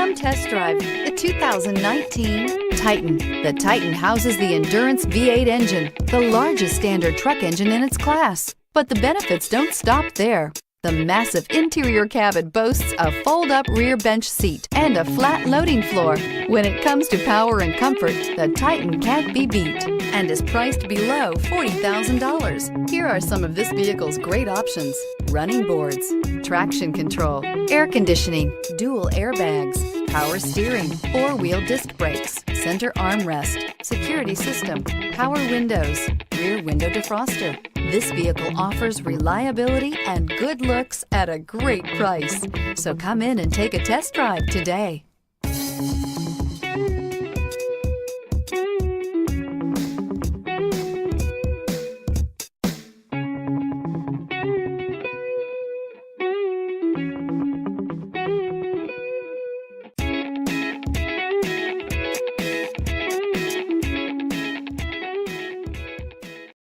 Come test drive the 2019 Titan. The Titan houses the Endurance V8 engine, the largest standard truck engine in its class. But the benefits don't stop there. The massive interior cabin boasts a fold-up rear bench seat and a flat loading floor. When it comes to power and comfort, the Titan can't be beat and is priced below $40,000. Here are some of this vehicle's great options: running boards, traction control, air conditioning, dual airbags, power steering, four-wheel disc brakes, center armrest, security system, power windows, rear window defroster. This vehicle offers reliability and good looks at a great price. So come in and take a test drive today.